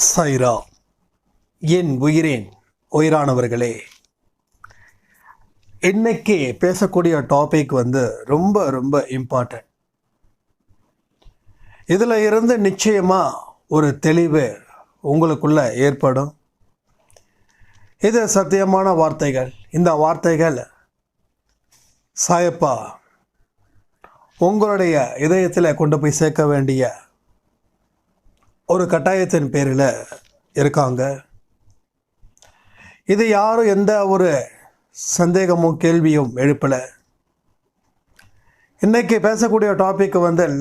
சைரா என் உயிரேன் உயிரானவர்களே, இன்னைக்கு பேசக்கூடிய டாபிக் ரொம்ப ரொம்ப இம்பார்ட்டன்ட். இதில் இருந்து நிச்சயமாக ஒரு தெளிவு உங்களுக்குள்ள ஏற்படும். இது சத்தியமான வார்த்தைகள். இந்த வார்த்தைகள் சாயப்பா உங்களுடைய இதயத்தில் கொண்டு போய் சேர்க்க வேண்டிய ஒரு கட்டாயத்தின் பேரில் இருக்காங்க. இது யாரும் எந்த ஒரு சந்தேகமும் கேள்வியும் எழுப்பலை. இன்னைக்கு பேசக்கூடிய டாபிக்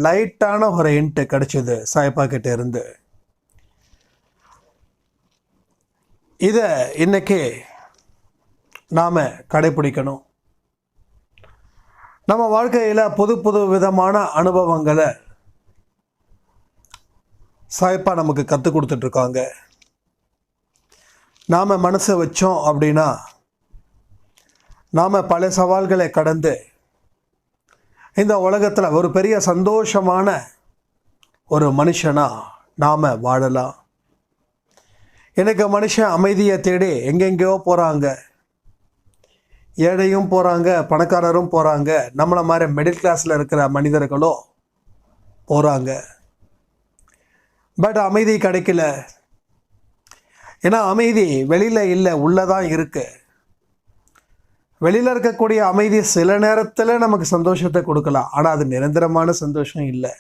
லைட்டான ஒரு ஹிண்ட் கிடைச்சது சாயப்பா கிட்ட இருந்து. இதை இன்னைக்கு நாம் கடைப்பிடிக்கணும். நம்ம வாழ்க்கையில் புது புது விதமான அனுபவங்களை சாயப்பா நமக்கு கற்றுக் கொடுத்துட்ருக்காங்க. நாம் மனசை வச்சோம் அப்படின்னா நாம் பல சவால்களை கடந்து இந்த உலகத்தில் ஒரு பெரிய சந்தோஷமான ஒரு மனுஷனாக நாம் வாழலாம். எனக்கு மனுஷன் அமைதியை தேடி எங்கெங்கேயோ போகிறாங்க. ஏழையும் போகிறாங்க, பணக்காரரும் போகிறாங்க, நம்மளை மாதிரி மிடில் கிளாஸில் இருக்கிற மனிதர்களோ போகிறாங்க. பட் அமைதி கிடைக்கல. ஏன்னா அமைதி வெளியில் இல்லை, உள்ளதான் இருக்கு. வெளியில் இருக்கக்கூடிய அமைதி சில நேரத்தில் நமக்கு சந்தோஷத்தை கொடுக்கலாம், ஆனால் அது நிரந்தரமான சந்தோஷம் இல்லை.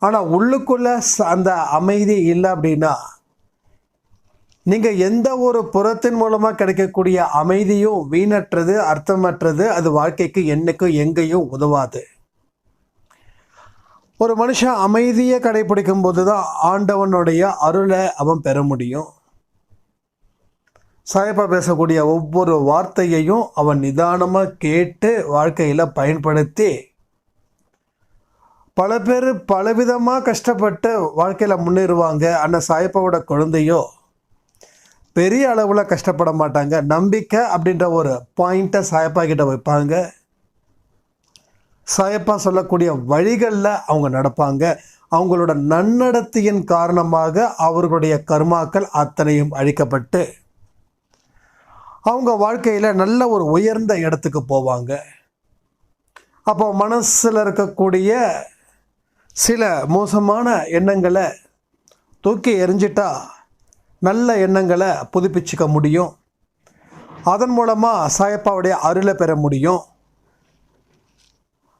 ஆனால் உள்ளுக்குள்ள அந்த அமைதி இல்லை அப்படின்னா நீங்கள் எந்த ஒரு புறத்தின் மூலமாக கிடைக்கக்கூடிய அமைதியும் வீணற்றது, அர்த்தமற்றது. அது வாழ்க்கைக்கு என்னைக்கும் எங்கேயும் உதவாது. ஒரு மனுஷன் அமைதியை கடைபிடிக்கும் போது தான் ஆண்டவனுடைய அருளை அவன் பெற முடியும். சாயப்பா பேசக்கூடிய ஒவ்வொரு வார்த்தையையும் அவன் நிதானமாக கேட்டு வாழ்க்கையில் பயன்படுத்தி பல பேர் பலவிதமாக கஷ்டப்பட்டு வாழ்க்கையில் முன்னேறுவாங்க. ஆனால் சாயப்பாவோட குழந்தையோ பெரிய அளவில் கஷ்டப்பட மாட்டாங்க. நம்பிக்கை அப்படின்ற ஒரு பாயிண்ட்டை சாயப்பா கிட்ட வைப்பாங்க. சாயப்பா சொல்லக்கூடிய வழிகளில் அவங்க நடப்பாங்க. அவங்களோட நன்னடத்தையின் காரணமாக அவர்களுடைய கர்மாக்கள் அத்தனையும் அழிக்கப்பட்டு அவங்க வாழ்க்கையில் நல்ல ஒரு உயர்ந்த இடத்துக்கு போவாங்க. அப்போ மனசில் இருக்கக்கூடிய சில மோசமான எண்ணங்களை தூக்கி எறிஞ்சிட்டா நல்ல எண்ணங்களை புதுப்பிச்சுக்க முடியும். அதன் மூலமாக சாயப்பாவுடைய அருளை பெற முடியும்.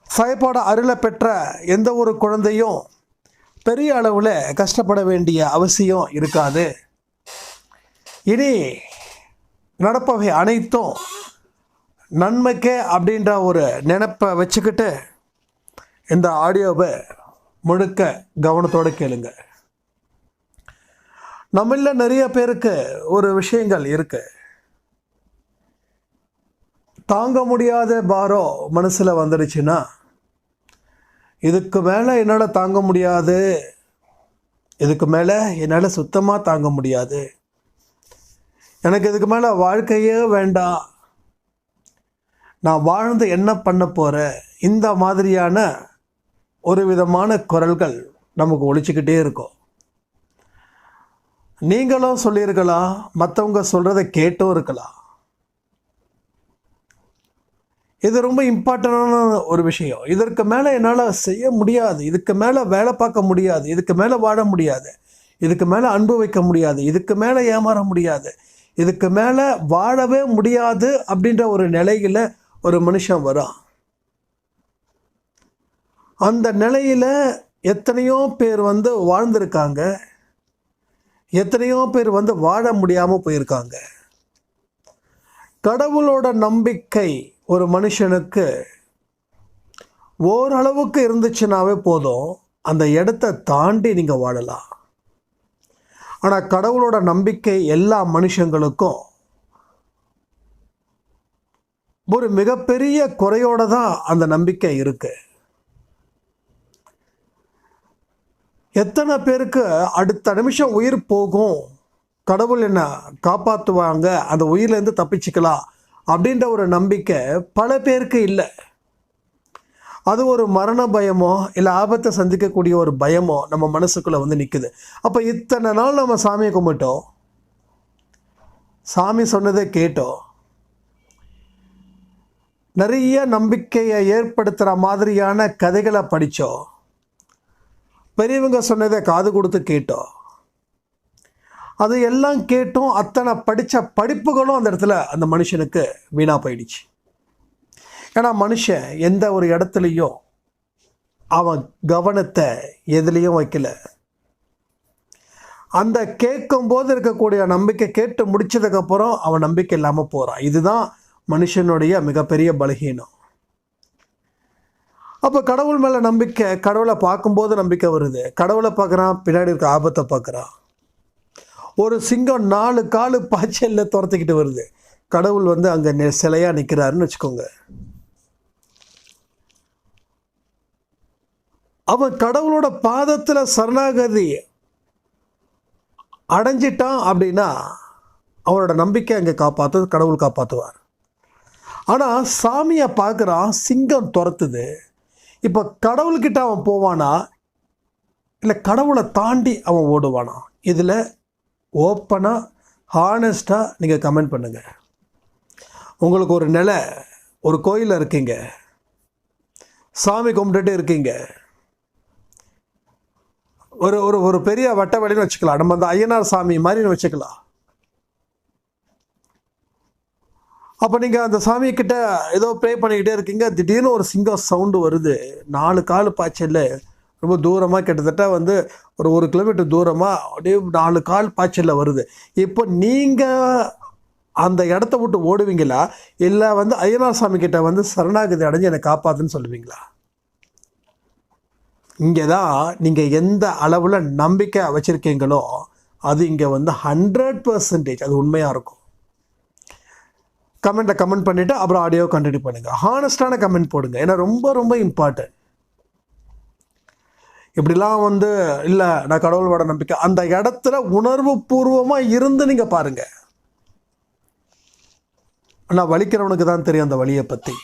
சாயப்பாவோட அருளை பெற்ற எந்த ஒரு குழந்தையும் பெரிய அளவில் கஷ்டப்பட வேண்டிய அவசியம் இருக்காது. இனி நடப்பவை அனைத்தும் நன்மைக்கே அப்படின்ற ஒரு நினைப்பை வச்சுக்கிட்டு இந்த ஆடியோவை முழுக்க கவனத்தோடு கேளுங்க. நம்மள நிறைய பேருக்கு ஒரு விஷயங்கள் இருக்கு. தாங்க முடியாத பாரம் மனசில் வந்துடுச்சுன்னா இதுக்கு மேலே என்னால் தாங்க முடியாது, இதுக்கு மேலே என்னால் சுத்தமாக தாங்க முடியாது, எனக்கு இதுக்கு மேலே வாழ்க்கையே வேண்டாம், நான் வாழ்ந்து என்ன பண்ண போகிறேன், இந்த மாதிரியான ஒரு விதமான குரல்கள் நமக்கு ஒலிச்சுக்கிட்டே இருக்கும். நீங்களும் சொல்லியிருக்கலாம், மற்றவங்க சொல்கிறத கேட்டும் இருக்கலாம். இது ரொம்ப இம்பார்ட்டண்டான ஒரு விஷயம். இதற்கு மேலே என்னால் செய்ய முடியாது, இதுக்கு மேலே வேலை பார்க்க முடியாது, இதுக்கு மேலே வாழ முடியாது, இதுக்கு மேலே அன்பு வைக்க முடியாது, இதுக்கு மேலே ஏமாற முடியாது, இதுக்கு மேலே வாழவே முடியாது அப்படின்ற ஒரு நிலையில் ஒரு மனுஷன் வரான். அந்த நிலையில் எத்தனையோ பேர் வாழ்ந்திருக்காங்க, எத்தனையோ பேர் வாழ முடியாமல் போயிருக்காங்க. கடவுளோட நம்பிக்கை ஒரு மனுஷனுக்கு ஓரளவுக்கு இருந்துச்சுனாவே போதும், அந்த இடத்தை தாண்டி நீங்கள் வாழலாம். ஆனால் கடவுளோட நம்பிக்கை எல்லா மனுஷங்களுக்கும் ஒரு மிகப்பெரிய குறையோட தான் அந்த நம்பிக்கை இருக்கு. எத்தனை பேருக்கு அடுத்த நிமிஷம் உயிர் போகும், கடவுள் என்ன காப்பாற்றுவாங்க, அந்த உயிர்லேருந்து தப்பிச்சுக்கலாம் அப்படின்ற ஒரு நம்பிக்கை பல பேருக்கு இல்லை. அது ஒரு மரண பயமோ இல்லை ஆபத்தை சந்திக்கக்கூடிய ஒரு பயமோ நம்ம மனசுக்குள்ளே வந்து நிற்குது. அப்போ இத்தனை நாள் நம்ம சாமியை கும்பிட்டோம், சாமி சொன்னதை கேட்டோம், நிறைய நம்பிக்கையை ஏற்படுத்துகிற மாதிரியான கதைகளை படித்தோம், பெரியவங்க சொன்னதை காது கொடுத்து கேட்டோம், அது எல்லாம் கேட்டும் அத்தனை படித்த படிப்புகளும் அந்த இடத்துல அந்த மனுஷனுக்கு வீணாக போயிடுச்சு. ஏன்னா மனுஷன் எந்த ஒரு இடத்துலையும் அவன் கவனத்தை எதுலேயும் வைக்கல. அந்த கேட்கும் போது இருக்கக்கூடிய நம்பிக்கை கேட்டு முடிச்சதுக்கப்புறம் அவன் நம்பிக்கை இல்லாமல் போகிறான். இதுதான் மனுஷனுடைய மிகப்பெரிய பலகீனம். அப்போ கடவுள் மேலே நம்பிக்கை, கடவுளை பார்க்கும்போது நம்பிக்கை வருது, கடவுளை பார்க்குறான், பின்னாடி இருக்க ஆபத்தை பார்க்குறான். ஒரு சிங்கம் 4 காலு பாய்ச்சலில் துரத்திக்கிட்டு வருது, கடவுள் வந்து அங்கே சிலையாக நிற்கிறாருன்னு வச்சுக்கோங்க. அவன் கடவுளோட பாதத்தில் சரணாகதி அடைஞ்சிட்டான் அப்படின்னா அவனோட நம்பிக்கை அங்கே கடவுள் காப்பாற்றுவார். ஆனால் சாமியை பார்க்குறான், சிங்கம் துரத்துது. இப்போ கடவுள்கிட்ட அவன் போவானா இல்லை கடவுளை தாண்டி அவன் ஓடுவானா? இதில் ஓப்பனாக ஹானஸ்டாக நீங்கள் கமெண்ட் பண்ணுங்கள். உங்களுக்கு ஒரு நிலை, ஒரு கோயிலில் இருக்கீங்க, சாமி கும்பிட்டுட்டு இருக்கீங்க, ஒரு ஒரு ஒரு பெரிய வட்ட வழின்னு வச்சுக்கலாம், நம்ம அந்த ஐயனார் சாமி மாதிரின்னு வச்சுக்கலாம். அப்போ நீங்கள் அந்த சாமிக்கிட்ட ஏதோ ப்ரே பண்ணிக்கிட்டே இருக்கீங்க, திடீர்னு ஒரு சிங்கம் சவுண்டு வருது, 4 காலு பாய்ச்சல், ரொம்ப தூரமாக, கிட்டத்தட்ட வந்து ஒரு 1 கிலோமீட்டர் தூரமாக அப்படியே 4 கால் பாய்ச்சலில் வருது. இப்போ நீங்கள் அந்த இடத்த விட்டு ஓடுவீங்களா இல்லை வந்து ஐயனார் சாமி கிட்ட வந்து சரணாகதி அடைஞ்சு என்னை காப்பாற்றுன்னு சொல்லுவீங்களா? இங்கே தான் நீங்கள் எந்த அளவில் நம்பிக்கை வச்சுருக்கீங்களோ அது இங்கே வந்து 100% அது உண்மையாக இருக்கும். கமெண்ட்டை கமெண்ட் பண்ணிவிட்டு அப்புறம் ஆடியோ கண்டினியூ பண்ணுங்கள். ஹானஸ்டான கமெண்ட் போடுங்க, ஏன்னா ரொம்ப ரொம்ப இம்பார்ட்டன்ட். இப்படிலாம் வந்து இல்லை நான் கடவுளோட நம்பிக்கை, அந்த இடத்துல உணர்வு பூர்வமாக இருந்து நீங்கள் பாருங்கள். ஆனால் வலிக்கிறவனுக்கு தான் தெரியும் அந்த வலியை பற்றி.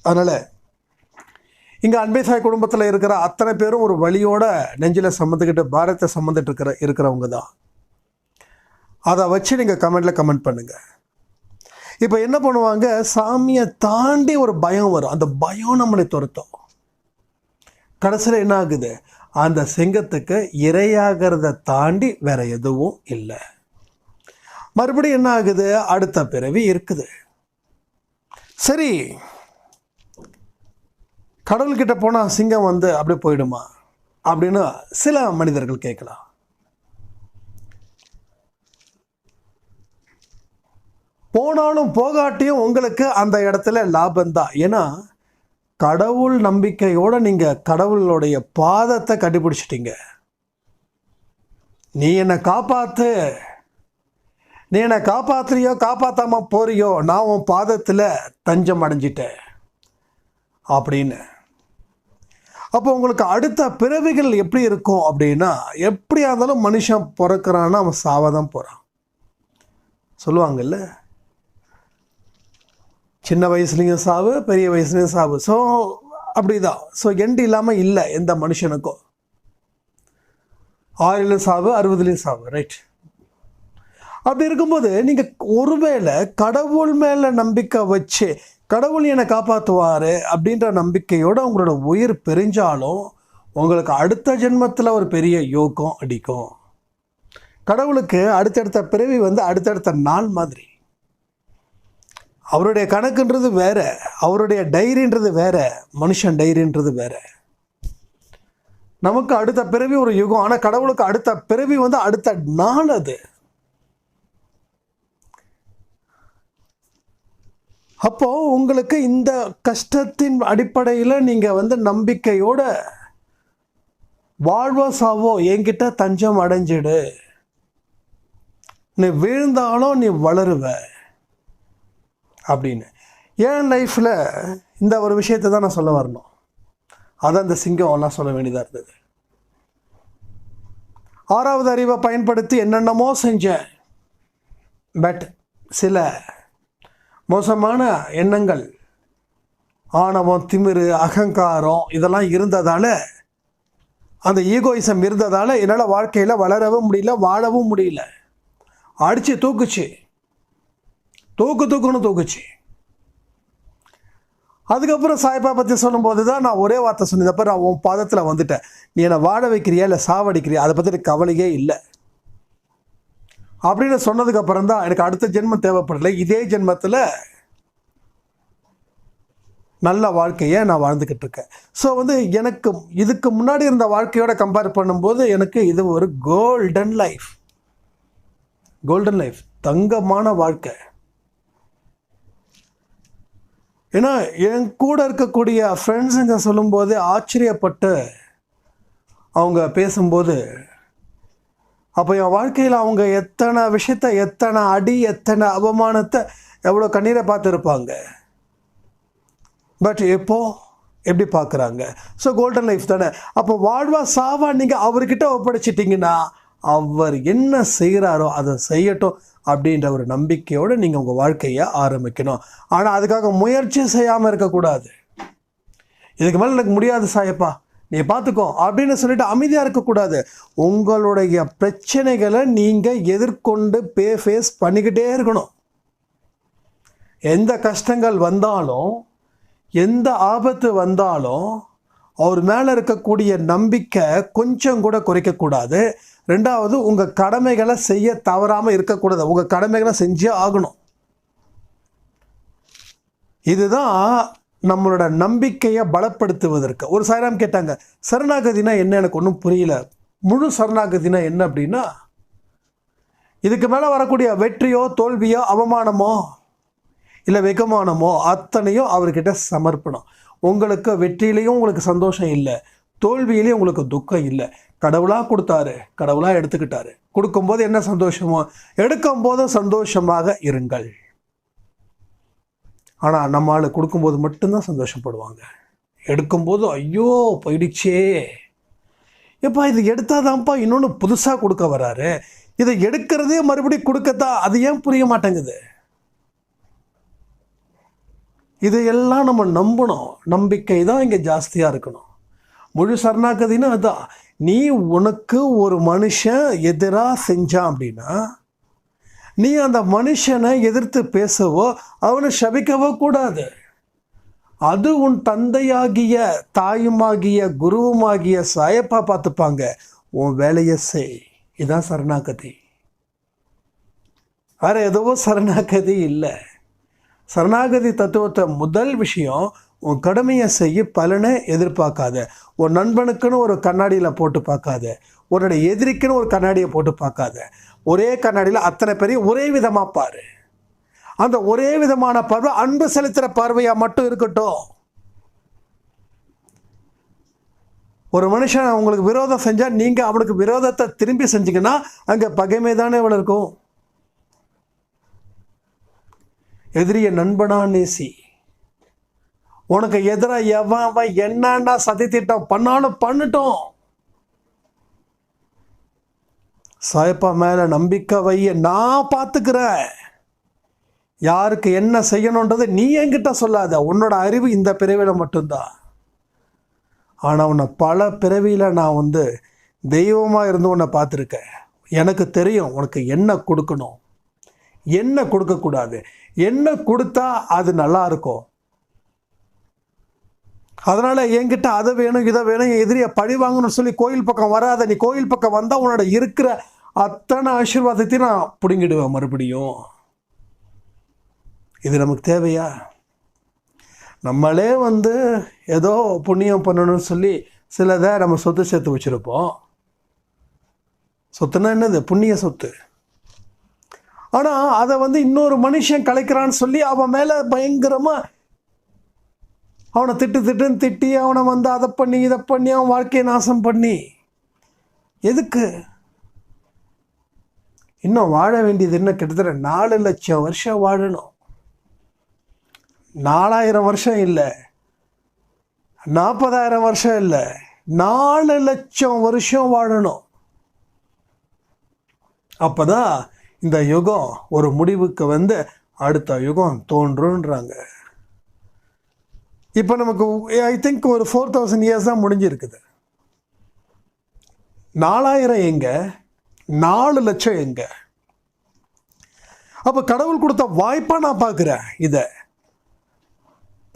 அதனால் இங்கே அன்பே சாய் குடும்பத்தில் இருக்கிற அத்தனை பேரும் ஒரு வலியோட நெஞ்சில் சம்மந்துக்கிட்டு பாரத்தை சம்மந்துட்டு இருக்கிறவங்க தான். அதை வச்சு நீங்கள் கமெண்டில் கமெண்ட் பண்ணுங்கள். இப்போ என்ன பண்ணுவாங்க, சாமியை தாண்டி ஒரு பயம் வரும், அந்த பயம் நம்மளை துரத்தும். கடைசியில் என்ன ஆகுது, அந்த சிங்கத்துக்கு இரையாகிறத தாண்டி வேற எதுவும் இல்லை. மறுபடியும் என்ன ஆகுது, அடுத்த பிறவி இருக்குது. சரி, கடவுள்கிட்ட போனால் சிங்கம் வந்து அப்படியே போயிடுமா அப்படின்னு சில மனிதர்கள் கேட்கலாம். போனாலும் போகாட்டியும் உங்களுக்கு அந்த இடத்துல லாபம்தான். ஏன்னா கடவுள் நம்பிக்கையோட நீங்கள் கடவுளுடைய பாதத்தை கண்டுபிடிச்சிட்டீங்க. நீ என்னை காப்பாற்று, நீ என்னை காப்பாற்றுறியோ காப்பாற்றாமல் போறியோ, நான் உன் பாதத்தில் தஞ்சம் அடைஞ்சிட்டேன் அப்படின்னு. அப்போ உங்களுக்கு அடுத்த பிறவிகள் எப்படி இருக்கும் அப்படின்னா, எப்படியா இருந்தாலும் மனுஷன் பிறக்கிறான்னா அவன் சாவதான் போகிறான் சொல்லுவாங்கல்ல. சின்ன வயசுலேயும் சாவு, பெரிய வயசுலேயும் சாவு. ஸோ அப்படிதான். ஸோ எண்டு இல்லாமல் இல்லை எந்த மனுஷனுக்கும். 6லும் சாவு, 60லையும் சாவு, ரைட்? அப்படி இருக்கும்போது நீங்கள் ஒருவேளை கடவுள் மேலே நம்பிக்கை வச்சு கடவுள் என்னை காப்பாற்றுவார் அப்படின்ற நம்பிக்கையோடு உங்களோட உயிர் பிரிஞ்சாலும் உங்களுக்கு அடுத்த ஜென்மத்தில் ஒரு பெரிய யோகம் அடிக்கும். கடவுளுக்கு அடுத்தடுத்த பிறவி வந்து அடுத்தடுத்த நாள் மாதிரி. அவருடைய கணக்குன்றது வேற, அவருடைய டைரின்றது வேற, மனுஷன் டைரின்றது வேற. நமக்கு அடுத்த பிறவி ஒரு யுகம், ஆனால் கடவுளுக்கு அடுத்த பிறவி வந்து அடுத்த நாள். அது அப்போ உங்களுக்கு இந்த கஷ்டத்தின் அடிப்படையில் நீங்கள் வந்து நம்பிக்கையோட வாழ்வோ சாவோ என்கிட்ட தஞ்சம் அடைஞ்சிடு, நீ வீழ்ந்தாலும் நீ வளருவ அப்படின்னு. என் லைஃப்பில் இந்த ஒரு விஷயத்தை தான் நான் சொல்ல வரணும். அதான் இந்த சிங்கம்லாம் சொல்ல வேண்டியதாக இருந்தது. 6வது அறிவை பயன்படுத்தி என்னென்னமோ செஞ்சேன். பட் சில மோசமான எண்ணங்கள் ஆணவம், திமிரு, அகங்காரம் இதெல்லாம் இருந்ததால், அந்த ஈகோயிசம் இருந்ததால் என்னால் வாழ்க்கையில் வளரவும் முடியல, வாழவும் முடியல. அடித்து தூக்குச்சு, தூக்குன்னு தூக்குச்சு. அதுக்கப்புறம் சாய்பா பற்றி சொல்லும்போது தான் நான் ஒரே வார்த்தை சொன்னேன், அப்போ நான் உன் பாதத்தில் வந்துட்டேன், நீ என்னை வாழ வைக்கிறியா இல்லை சாவடிக்கிறியா, அதை பற்றி எனக்கு கவலையே இல்லை அப்படின்னு சொன்னதுக்கப்புறம் தான் எனக்கு அடுத்த ஜென்மம் தேவைப்படலை. இதே ஜென்மத்தில் நல்ல வாழ்க்கையை நான் வாழ்ந்துக்கிட்டு இருக்கேன். ஸோ வந்து எனக்கு இதுக்கு முன்னாடி இருந்த வாழ்க்கையோட கம்பேர் பண்ணும்போது எனக்கு இது ஒரு கோல்டன் லைஃப், தங்கமான வாழ்க்கை. ஏன்னா என் கூட இருக்கக்கூடிய ஃப்ரெண்ட்ஸுங்க சொல்லும்போது ஆச்சரியப்பட்டு அவங்க பேசும்போது, அப்போ என் வாழ்க்கையில் அவங்க எத்தனை விஷயத்த, எத்தனை அடி, எத்தனை அவமானத்தை, எவ்வளோ கண்ணீரை பார்த்துருப்பாங்க. பட் எப்போ எப்படி பார்க்குறாங்க? ஸோ கோல்டன் லைஃப் தானே. அப்போ வாழ்வா சாவா நீங்கள் அவர்கிட்ட ஒப்படைச்சிட்டிங்கன்னா அவர் என்ன செய்கிறாரோ அதை செய்யட்டும் அப்படின்ற ஒரு நம்பிக்கையோடு நீங்கள் உங்கள் வாழ்க்கையை ஆரம்பிக்கணும். ஆனால் அதுக்காக முயற்சி செய்யாமல் இருக்கக்கூடாது. இதுக்கு மேலே எனக்கு முடியாது சாயப்பா, நீ பார்த்துக்கோ அப்படின்னு சொல்லிட்டு அமைதியாக இருக்கக்கூடாது. உங்களுடைய பிரச்சனைகளை நீங்கள் எதிர்கொண்டு ஃபேஸ் பண்ணிக்கிட்டே இருக்கணும். எந்த கஷ்டங்கள் வந்தாலும், எந்த ஆபத்து வந்தாலும் அவர் மேலே இருக்கக்கூடிய நம்பிக்கை கொஞ்சம் கூட குறைக்கக்கூடாது. ரெண்டாவது, உங்கள் கடமைகளை செய்ய தவறாமல் இருக்கக்கூடாது. உங்கள் கடமைகளை செஞ்சே ஆகணும். இதுதான் நம்மளோட நம்பிக்கையை பலப்படுத்துவதற்கு. ஒரு சாய்ராம் கேட்டாங்க, சரணாகதினா என்ன? எனக்கு ஒன்றும் புரியல. முழு சரணாகதினா என்ன அப்படின்னா, இதுக்கு மேலே வரக்கூடிய வெற்றியோ தோல்வியோ அவமானமோ இல்லை வெகுமானமோ அத்தனையும் அவர்கிட்ட சமர்ப்பணம். உங்களுக்கு வெற்றியிலையும் உங்களுக்கு சந்தோஷம் இல்லை, தோல்வியிலையும் உங்களுக்கு துக்கம் இல்லை. கடவுளாக கொடுத்தாரு, கடவுளாக எடுத்துக்கிட்டாரு. கொடுக்கும்போது என்ன சந்தோஷமோ எடுக்கும் போதும் சந்தோஷமாக இருங்கள். ஆனால் நம்ம ஆள் கொடுக்கும்போது மட்டும்தான் சந்தோஷப்படுவாங்க. எடுக்கும்போது ஐயோ போயிடுச்சே, எப்பா இது எடுத்தாதான்ப்பா இன்னொன்று புதுசாக கொடுக்க வராரு, இதை எடுக்கிறதே மறுபடியும் கொடுக்கத்தான், அது ஏன் புரிய மாட்டேங்குது? இதையெல்லாம் நம்ம நம்பணும். நம்பிக்கை தான் இங்கே ஜாஸ்தியாக இருக்கணும். முழு சரணாகதினா அதான். நீ உனக்கு ஒரு மனுஷன் எதிராக செஞ்சான் அப்படின்னா நீ அந்த மனுஷனை எதிர்த்து பேசவோ அவனை சபிக்கவோ கூடாது. அது உன் தந்தையாகிய தாயுமாகிய குருவுமாகிய சாயப்பா பார்த்துப்பாங்க. உன் வேலையை செய். இதுதான் சரணாகதி. வேற எதுவோ சரணாகதி இல்லை. சரணாகதி தத்துவத்தை முதல் விஷயம், உன் கடமையை செய்ய, பலனை எதிர்பார்க்காத. உன் நண்பனுக்குன்னு ஒரு கண்ணாடியில் போட்டு பார்க்காத, உன்னோட எதிரிக்குன்னு ஒரு கண்ணாடியை போட்டு பார்க்காத. ஒரே கண்ணாடியில் அத்தனை பேரையும் ஒரே விதமாக பாரு. அந்த ஒரே விதமான பார்வை அன்பு செலுத்துகிற பார்வையாக மட்டும் இருக்கட்டும். ஒரு மனுஷன் உங்களுக்கு விரோதம் செஞ்சால் நீங்கள் அவனுக்கு விரோதத்தை திரும்பி செஞ்சீங்கன்னா அங்கே பகைமை தானே இவ்வளோ இருக்கும். எதிரிய நண்பனா நேசி. உனக்கு எதிராக எவன் என்னன்னா சதி திட்டம் பண்ணாலும் பண்ணட்டும், சாயப்பா மேல நம்பிக்கை வைய, நான் பார்த்துக்கிறேன். யாருக்கு என்ன செய்யணுன்றது நீ என்கிட்ட சொல்லாத. உன்னோட அறிவு இந்த பிறவியில் மட்டும்தான். ஆனால் உன்னை பல பிறவியில் நான் தெய்வமாக இருந்து உன்னை பார்த்துருக்கேன். எனக்கு தெரியும் உனக்கு என்ன கொடுக்கணும், என்ன கொடுக்கக்கூடாது. என்ன கொடுத்தா அது நல்லா இருக்கும். அதனால் என்கிட்ட அதை வேணும் இதை வேணும், எதிரியை பழி வாங்கணும்னு சொல்லி கோயில் பக்கம் வராத. நீ கோயில் பக்கம் வந்தால் உன்னோட இருக்கிற அத்தனை ஆசீர்வாதத்தையும் நான் பிடுங்கிடுவேன் மறுபடியும். இது நமக்கு தேவையா? நம்மளே ஏதோ புண்ணியம் பண்ணணும்னு சொல்லி சிலதை நம்ம சொத்து சேர்த்து வச்சுருப்போம். சொத்துனா என்னது? புண்ணிய சொத்து. ஆனால் அதை இன்னொரு மனுஷன் கலைக்கிறான்னு சொல்லி அவன் மேலே பயங்கரமாக அவனை திட்டுன்னு திட்டி அவனை அதை பண்ணி இதை பண்ணி அவன் வாழ்க்கையை நாசம் பண்ணி எதுக்கு? இன்னும் வாழ வேண்டியது என்ன? கிட்டத்தட்ட 4 லட்சம் வருஷம் வாழணும். 4000 வருஷம் இல்லை, 40,000 வருஷம் இல்லை, 4 லட்சம் வருஷம் வாழணும். அப்போதான் இந்த யுகம் ஒரு முடிவுக்கு அடுத்த யுகம் தோன்றுன்றாங்க. இப்போ நமக்கு ஐ திங்க் ஒரு 4000 இயர்ஸ் தான் முடிஞ்சிருக்குது. 4000 எங்க, 4 லட்சம் எங்க? அப்போ கடவுள் கொடுத்த வாய்ப்பாக நான் பார்க்குறேன். இதை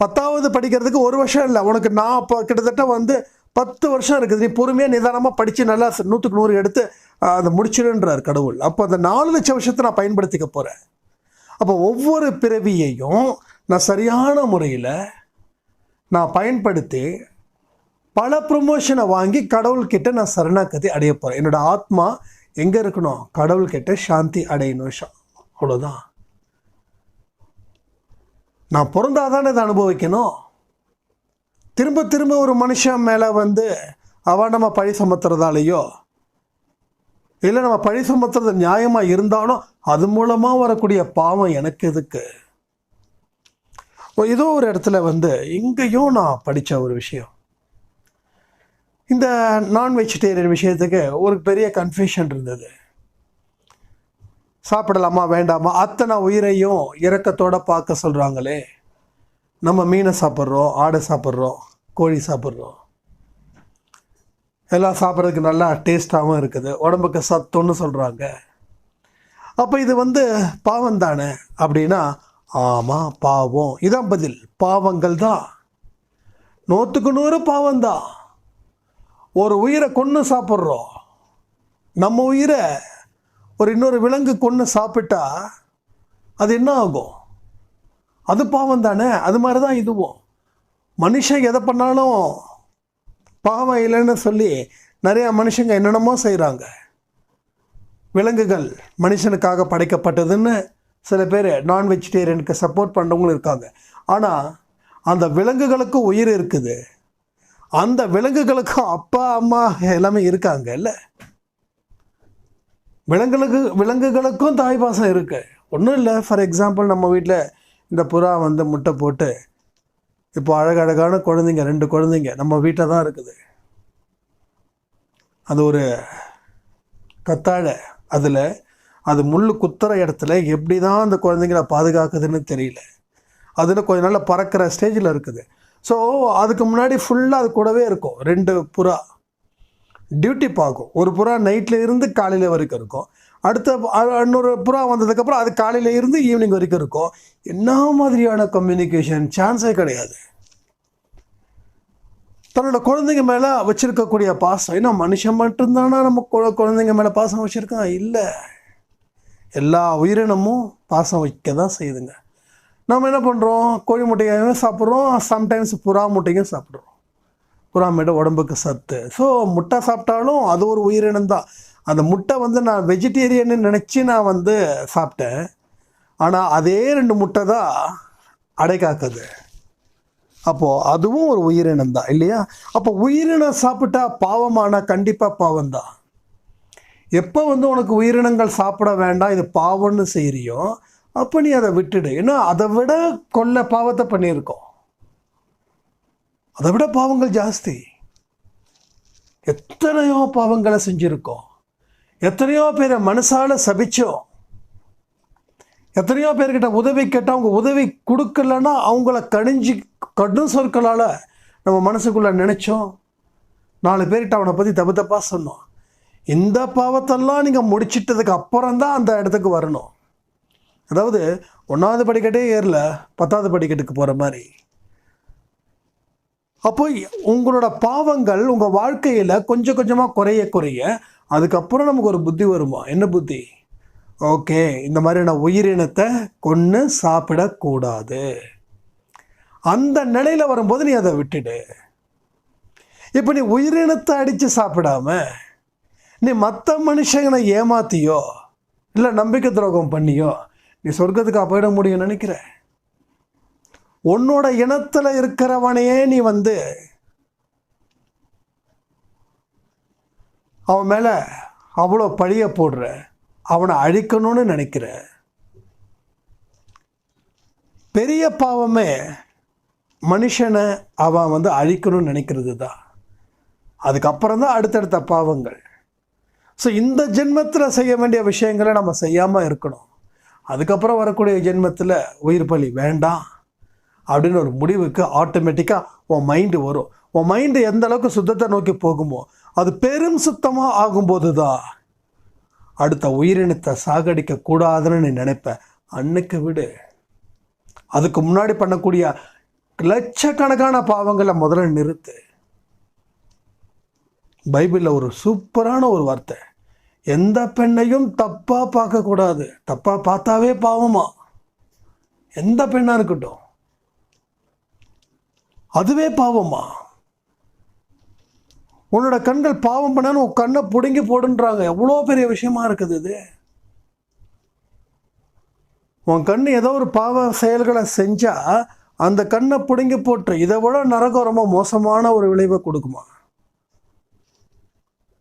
10வது படிக்கிறதுக்கு 1 வருஷம் இல்லை, உனக்கு நான் இப்போ கிட்டத்தட்ட 10 வருஷம் இருக்குது. நீ பொறுமையாக நிதானமாக படித்து நல்லா 100க்கு 100 எடுத்து அதை முடிச்சிடுன்றார் கடவுள். அப்போ அந்த 4 லட்சம் வருஷத்தை நான் பயன்படுத்திக்க போகிறேன். அப்போ ஒவ்வொரு பிறவியையும் நான் சரியான முறையில் நான் பயன்படுத்தி பல ப்ரொமோஷனை வாங்கி கடவுள்கிட்ட நான் சரணாகதி அடைய போகிறேன். என்னோடய ஆத்மா எங்கே இருக்கணும்? கடவுள்கிட்ட சாந்தி அடையணும். அவ்வளோதான். நான் பிறந்தாதானே இதை அனுபவிக்கணும். திரும்ப திரும்ப ஒரு மனுஷன் மேலே அவன் நம்ம பழி சுமத்துறதாலேயோ இல்லை நம்ம பழி சுமத்துறது நியாயமாக இருந்தாலும் அது மூலமாக வரக்கூடிய பாவம் எனக்கு எதுக்கு? ஏதோ ஒரு இடத்துல இங்கேயும் நான் படித்த ஒரு விஷயம், இந்த நான் வெஜிடேரியன் விஷயத்துக்கு ஒரு பெரிய கன்ஃபியூஷன் இருந்தது. சாப்பிடலாமா வேண்டாமா? அத்தனை உயிரையும் இரக்கத்தோடு பார்க்க சொல்கிறாங்களே. நம்ம மீனை சாப்பிட்றோம், ஆடை சாப்பிட்றோம், கோழி சாப்பிட்றோம், எல்லாம் சாப்பிட்றதுக்கு நல்லா டேஸ்ட்டாகவும் இருக்குது, உடம்புக்கு சத்துன்னு சொல்கிறாங்க. அப்போ இது பாவம் தானே அப்படின்னா, ஆமாம் பாவம். இதான் பதில். பாவங்கள் தான், 100க்கு 100 பாவம்தான். ஒரு உயிரை கொன்று சாப்பிட்றோம். நம்ம உயிரை ஒரு இன்னொரு விலங்கு கொன்று சாப்பிட்டா அது என்ன ஆகும்? அது பாவம் தானே. அது மாதிரி தான் இதுவும். மனுஷன் எதை பண்ணாலும் பாவம் இல்லைன்னு சொல்லி நிறையா மனுஷங்க என்னென்னமோ செய்கிறாங்க. விலங்குகள் மனுஷனுக்காக படைக்கப்பட்டதுன்னு சில பேர் நான் வெஜிடேரியனுக்கு சப்போர்ட் பண்ணுறவங்களும் இருக்காங்க. ஆனால் அந்த விலங்குகளுக்கும் உயிர் இருக்குது, அந்த விலங்குகளுக்கும் அப்பா அம்மா எல்லாமே இருக்காங்க இல்லை? விலங்குகளுக்கும் தாய் பாசம் இருக்குது. ஒன்றும் இல்லை, ஃபார் எக்ஸாம்பிள் நம்ம வீட்டில் இந்த புறா முட்டை போட்டு இப்போ அழகழகான குழந்தைங்க 2 குழந்தைங்க நம்ம வீட்டில் தான் இருக்குது. அது ஒரு கத்தாழை, அதில் அது முள் குத்துற இடத்துல எப்படி தான் அந்த குழந்தைங்கள பாதுகாக்குதுன்னு தெரியல. அதில் கொஞ்ச நாள் பறக்கிற ஸ்டேஜில் இருக்குது. ஸோ அதுக்கு முன்னாடி ஃபுல்லாக அது கூடவே இருக்கும். 2 புறா டியூட்டி பார்க்கும். ஒரு புறா நைட்டில் இருந்து காலையில் வரைக்கும் இருக்கும், அடுத்த இன்னொரு புறா வந்ததுக்கப்புறம் அது காலையில் இருந்து ஈவினிங் வரைக்கும் இருக்கும். என்ன மாதிரியான கம்யூனிகேஷன்? சான்ஸே கிடையாது. தன்னோட குழந்தைங்க மேலே வச்சுருக்கக்கூடிய பாசம், ஏன்னா மனுஷன் மட்டும்தானா நம்ம குழந்தைங்க மேலே பாசம் வச்சுருக்கான்? இல்லை, எல்லா உயிரினமும் பாசம் வைக்க தான் செய்யுதுங்க. நம்ம என்ன பண்ணுறோம்? கோழி முட்டையும் சாப்பிட்றோம், சம்டைம்ஸ் புறா முட்டையும் சாப்பிட்றோம். புறா முட்டை உடம்புக்கு சத்து. ஸோ முட்டை சாப்பிட்டாலும் அது ஒரு உயிரினம் தான். அந்த முட்டை நான் வெஜிடேரியன்னு நினச்சி நான் சாப்பிட்டேன். ஆனால் அதே 2 முட்டை தான் அடை காக்குது. அப்போது அதுவும் ஒரு உயிரினம் தான் இல்லையா? அப்போ உயிரினம் சாப்பிட்டா பாவமானா கண்டிப்பாக பாவம்தான். எப்போ உனக்கு உயிரினங்கள் சாப்பிட வேண்டாம், இது பாவம்னு செய்கிறியோ அப்போ நீ அதை விட்டுடு. ஏன்னா அதை விட கொல்ல பாவத்தை பண்ணியிருக்கோம், அதை விட பாவங்கள் ஜாஸ்தி. எத்தனையோ பாவங்களை செஞ்சுருக்கோம், எத்தனையோ பேரை மனசால சபிச்சோம், எத்தனையோ பேர்கிட்ட உதவி கேட்டால் அவங்க உதவி கொடுக்கலன்னா அவங்கள கடும் சொற்களால் நம்ம மனசுக்குள்ளே நினச்சோம். 4 பேர்கிட்ட அவனை பற்றி தப்பாக சொன்னோம். இந்த பாவத்தெல்லாம் நீங்கள் முடிச்சிட்டதுக்கு அப்புறம் தான் அந்த இடத்துக்கு வரணும். அதாவது 1வது படிக்கட்டே ஏறல, 10வது படிக்கட்டுக்கு போகிற மாதிரி. அப்போ உங்களோட பாவங்கள் உங்கள் வாழ்க்கையில் கொஞ்சம் கொஞ்சமாக குறைய அதுக்கப்புறம் நமக்கு ஒரு புத்தி வருமா? என்ன புத்தி? ஓகே, இந்த மாதிரியான உயிரினத்தை கொன்று சாப்பிடக்கூடாது. அந்த நிலையில் வரும்போது நீ அதை விட்டுடு. இப்போ நீ உயிரினத்தை அடித்து சாப்பிடாம நீ மற்ற மனுஷங்களை ஏமாத்தியோ இல்லை நம்பிக்கை துரோகம் பண்ணியோ நீ சொர்க்கத்துக்கு போயிட முடியும்னு நினைக்கிற? உன்னோட இனத்தில் இருக்கிறவனையே நீ அவன் மேலே அவ்வளோ பழிய போடுற, அவனை அழிக்கணும்னு நினைக்கிற. பெரிய பாவமே மனுஷனை அவன் அழிக்கணும்னு நினைக்கிறது தான். அதுக்கப்புறம் தான் அடுத்தடுத்த பாவங்கள். ஸோ இந்த ஜென்மத்தில் செய்ய வேண்டிய விஷயங்களை நம்ம செய்யாமல் இருக்கணும். அதுக்கப்புறம் வரக்கூடிய ஜென்மத்தில் உயிர் பலி வேண்டாம், அப்படின்னு ஒரு முடிவுக்கு ஆட்டோமேட்டிக்காக உன் மைண்டு வரும். உன் மைண்டு எந்த அளவுக்கு சுத்தத்தை நோக்கி போகுமோ அது பெரும் சுத்தமாக ஆகும்போது தான் அடுத்த உயிரினத்தை சாகடிக்க கூடாதுன்னு நீ நினைப்ப. அன்னைக்கு விடு. அதுக்கு முன்னாடி பண்ணக்கூடிய லட்சக்கணக்கான பாவங்களை முதல்ல நிறுத்து. பைபிளில் ஒரு சூப்பரான ஒரு வார்த்தை, எந்த பெண்ணையும் தப்பாக பார்க்கக்கூடாது. தப்பாக பார்த்தாவே பாவமா, எந்த பெண்ணாக இருக்கட்டும் அதுவே பாவமா. உன்னோட கண்கள் பாவம் பண்ணான்னு உன் கண்ணை பிடுங்கி போடுன்றாங்க. எவ்வளோ பெரிய விஷயமா இருக்குது இது. உன் கண் ஏதோ ஒரு பாவ செயல்களை செஞ்சா அந்த கண்ணை பிடுங்கி போட்டு இதை விட நரகம் ரொம்ப மோசமான ஒரு விளைவை கொடுக்குமா?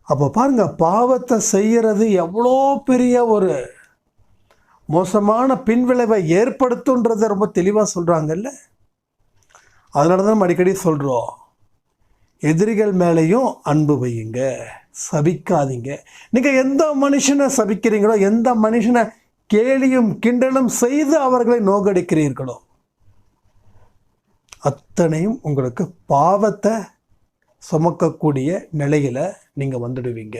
அப்போ பாருங்க, பாவத்தை செய்யறது எவ்வளோ பெரிய ஒரு மோசமான பின்விளைவை ஏற்படுத்துன்றத ரொம்ப தெளிவாக சொல்கிறாங்கல்ல. அதனால தான் நம்ம அடிக்கடி சொல்கிறோம், எதிரிகள் மேலேயும் அன்பு வையுங்க, சபிக்காதீங்க. நீங்கள் எந்த மனுஷனை சபிக்கிறீங்களோ, எந்த மனுஷனை கேலியும் கிண்டலும் செய்து அவர்களை நோக்கடிக்கிறீர்களோ அத்தனையும் உங்களுக்கு பாவத்தை சுமக்கக்கூடிய நிலையில் நீங்கள் வந்துடுவீங்க.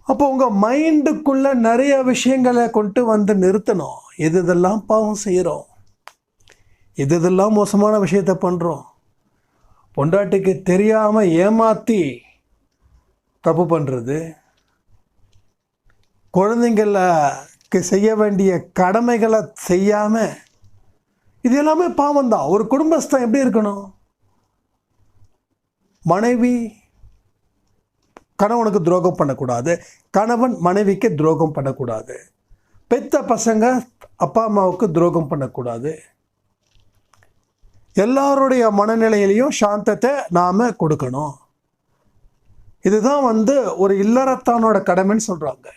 அப்போ உங்கள் மைண்டுக்குள்ளே நிறைய விஷயங்களை கொண்டு வந்து நிறுத்தணும். எதெல்லாம் பாவம் செய்கிறோம், எதெல்லாம் மோசமான விஷயத்தை பண்ணுறோம், பொண்டாட்டிக்கு தெரியாமல் ஏமாற்றி தப்பு பண்ணுறது, குழந்தைங்களுக்கு செய்ய வேண்டிய கடமைகளை செய்யாமல், இது எல்லாமே பாவம் தான். ஒரு குடும்பஸ்தான் எப்படி இருக்கணும்? மனைவி கணவனுக்கு துரோகம் பண்ணக்கூடாது, கணவன் மனைவிக்கு துரோகம் பண்ணக்கூடாது, பெத்த பசங்க அப்பா அம்மாவுக்கு துரோகம் பண்ணக்கூடாது. எல்லாருடைய மனநிலையிலையும் சாந்தத்தை நாம் கொடுக்கணும். இதுதான் ஒரு இல்லறத்தானோட கடமைன்னு சொல்கிறாங்க.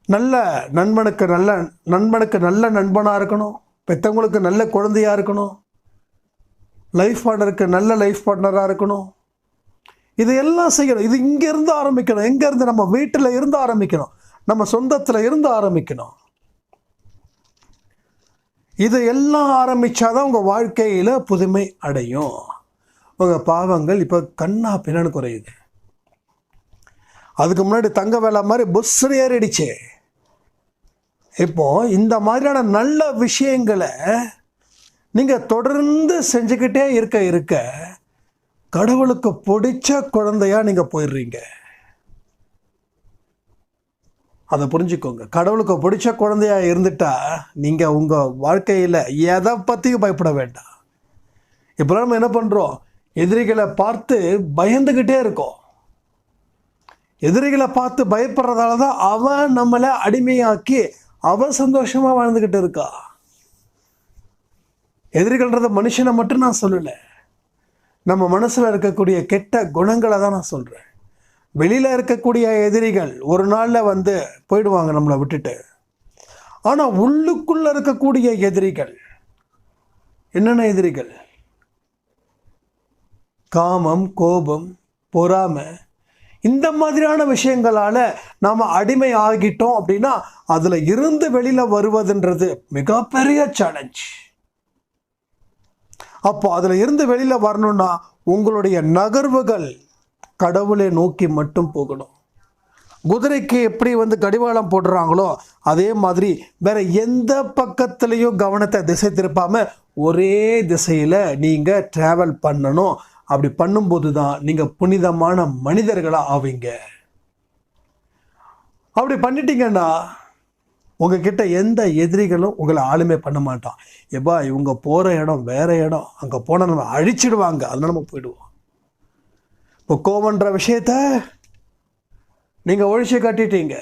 நல்ல நண்பனுக்கு நல்ல நண்பனாக இருக்கணும், பெற்றவங்களுக்கு நல்ல குழந்தையாக இருக்கணும், லைஃப் பார்ட்னருக்கு நல்ல லைஃப் பார்ட்னராக இருக்கணும். இது எல்லாம் செய்யணும். இது இங்கேருந்து ஆரம்பிக்கணும். எங்கேருந்து? நம்ம வீட்டில் இருந்து ஆரம்பிக்கணும், நம்ம சொந்தத்தில் இருந்து ஆரம்பிக்கணும். இது எல்லாம் ஆரம்பித்தாதான் உங்கள் வாழ்க்கையில் புதுமை அடையும். உங்கள் பாவங்கள் இப்போ கண்ணா பின்னான்னு குறையுது. அதுக்கு முன்னாடி தங்க வேலை மாதிரி புஸ்ஸு ஏறிடுச்சு. இப்போ இந்த மாதிரியான நல்ல விஷயங்களை நீங்கள் தொடர்ந்து செஞ்சுக்கிட்டே இருக்க கடவுளுக்கு பிடிச்ச குழந்தையா நீங்கள் போயிடுறீங்க. அதை புரிஞ்சுக்கோங்க. கடவுளுக்கு பிடிச்ச குழந்தையா இருந்துட்டா நீங்கள் உங்கள் வாழ்க்கையில் எதை பற்றியும் பயப்பட வேண்டாம். இப்போலாம் நம்ம என்ன பண்ணுறோம்? எதிரிகளை பார்த்து பயந்துக்கிட்டே இருக்கோம். எதிரிகளை பார்த்து பயப்படுறதால தான் அவன் நம்மளை அடிமையாக்கி அவன் சந்தோஷமாக வாழ்ந்துக்கிட்டு இருக்கா. எதிரிகள்ன்றத மனுஷனை மட்டும் நான் சொல்லலை, நம்ம மனசில் இருக்கக்கூடிய கெட்ட குணங்களை தான் நான் சொல்கிறேன். வெளியில் இருக்கக்கூடிய எதிரிகள் ஒரு நாளில் போயிடுவாங்க நம்மளை விட்டுட்டு. ஆனால் உள்ளுக்குள்ளே இருக்கக்கூடிய எதிரிகள் என்னென்ன எதிரிகள்? காமம், கோபம், பொறாமை, இந்த மாதிரியான விஷயங்களால் நாம் அடிமை ஆகிட்டோம் அப்படின்னா அதில் இருந்து வெளியில் வருவதுன்றது மிகப்பெரிய சேலஞ்ச். அப்போ அதில் இருந்து வெளியில் வரணும்னா உங்களுடைய நகர்வுகள் கடவுளை நோக்கி மட்டும் போகணும். குதிரைக்கு எப்படி கடிவாளம் போடுறாங்களோ அதே மாதிரி வேற எந்த பக்கத்துலேயும் கவனத்தை திசை திருப்பாமல் ஒரே திசையில் நீங்கள் ட்ராவல் பண்ணணும். அப்படி பண்ணும்போது தான் நீங்கள் புனிதமான மனிதர்களாக ஆவீங்க. அப்படி பண்ணிட்டீங்கன்னா உங்ககிட்ட எந்த எதிரிகளும் உங்களை ஆளுமை பண்ண மாட்டான். எப்பா இவங்க போகிற இடம் வேற இடம், அங்கே போனால் நம்ம அழிச்சிடுவாங்க, அதனால நம்ம போயிடுவோம். இப்போ கோவன்ற விஷயத்த நீங்கள் ஒழிச்சு கட்டிட்டீங்க,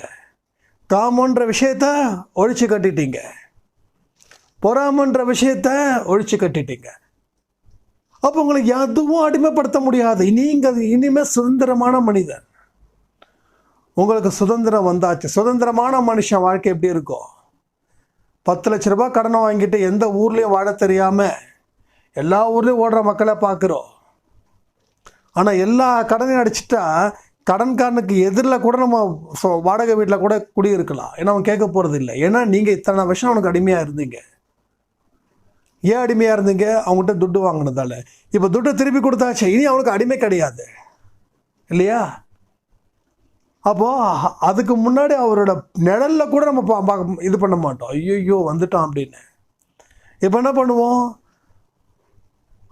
காமன்ற விஷயத்த ஒழிச்சு கட்டிட்டீங்க, பொறாமன்ற விஷயத்த ஒழிச்சு கட்டிட்டீங்க. அப்போ உங்களுக்கு எதுவும் அடிமைப்படுத்த முடியாது. நீங்கள் இனிமேல் சுதந்திரமான மனிதன். உங்களுக்கு சுதந்திரம் வந்தாச்சு. சுதந்திரமான மனுஷன் வாழ்க்கை எப்படி இருக்கும்? 10 லட்ச ரூபாய் கடனை வாங்கிட்டு எந்த ஊர்லேயும் வாழ தெரியாமல் எல்லா ஊர்லேயும் ஓடுற மக்களை பார்க்குறோம். ஆனால் எல்லா கடனையும் அடிச்சிட்டா கடன்காரனுக்கு எதிரில் கூட நம்ம வாடகை வீட்டில் கூட குடியிருக்கலாம். ஏன்னா அவன் கேட்க போகிறது இல்லை. ஏன்னா நீங்கள் இத்தனை வருஷம் அவனுக்கு அடிமையாக இருந்தீங்க. ஏன் அடிமையாக இருந்தீங்க? அவங்ககிட்ட துட்டு வாங்கினதால. இப்போ துட்டை திருப்பி கொடுத்தாச்சு, இனி அவனுக்கு அடிமை கிடையாது இல்லையா? அப்போது அதுக்கு முன்னாடி அவரோட நிழலில் கூட நம்ம இது பண்ண மாட்டோம், ஐயோ வந்துட்டான் அப்படின்னு. இப்போ என்ன பண்ணுவோம்?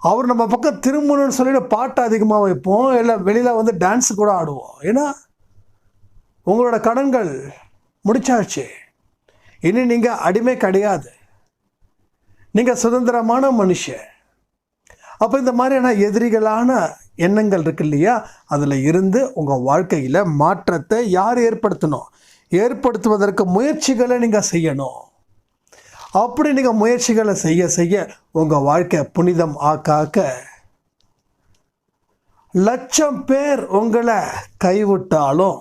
அவர் நம்ம பக்கம் திரும்பணும்னு சொல்லிட்டு பாட்டு அதிகமாக வைப்போம், இல்லை வெளியில் வந்து டான்ஸு கூட ஆடுவோம். ஏன்னா உங்களோட கடன்கள் முடிச்சாச்சு, இனி நீங்கள் அடிமை கிடையாது, நீங்கள் சுதந்திரமான மனுஷன். அப்போ இந்த மாதிரியான எதிரிகளான எண்ணங்கள் இருக்கு இல்லையா, அதில் இருந்து உங்கள் வாழ்க்கையில் மாற்றத்தை யார் ஏற்படுத்தணும்? ஏற்படுத்துவதற்கு முயற்சிகளை நீங்கள் செய்யணும். அப்படி நீங்கள் முயற்சிகளை செய்ய செய்ய உங்கள் வாழ்க்கை புனிதம் ஆக்க லட்சம் பேர் உங்களை கைவிட்டாலும்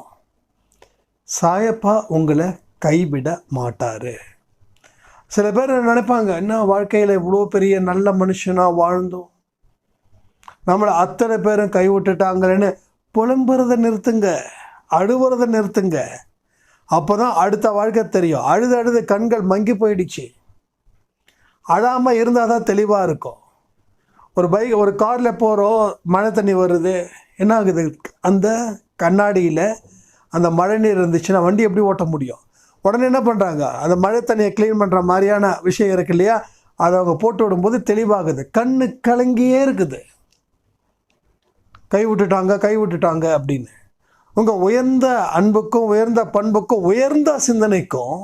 சாயப்பா உங்களை கைவிட மாட்டார். சில பேர் நினைப்பாங்க, என்ன வாழ்க்கையில் இவ்வளோ பெரிய நல்ல மனுஷனாக வாழ்ந்தோம், நம்மளை அத்தனை பேரும் கைவிட்டுட்டாங்களேன்னு புலம்புறதை நிறுத்துங்க, அழுவுறதை நிறுத்துங்க. அப்போ தான் அடுத்த வாழ்க்கை தெரியும். அழுது அழுது கண்கள் மங்கி போயிடுச்சு. அழாமல் இருந்தால் தான் தெளிவாக இருக்கும். ஒரு காரில் போகிறோம், மழை தண்ணி வருது, என்ன ஆகுது? அந்த கண்ணாடியில் அந்த மழை நீர் இருந்துச்சுன்னா வண்டி எப்படி ஓட்ட முடியும்? உடனே என்ன பண்ணுறாங்க? அந்த மழை தண்ணியை க்ளீன் பண்ணுற மாதிரியான விஷயம் இருக்கு இல்லையா, அதை அவங்க போட்டு விடும்போது தெளிவாகுது. கண்ணு கலங்கியே இருக்குது, கை விட்டுட்டாங்க அப்படின்னு. உங்கள் உயர்ந்த அன்புக்கும் உயர்ந்த பண்புக்கும் உயர்ந்த சிந்தனைக்கும்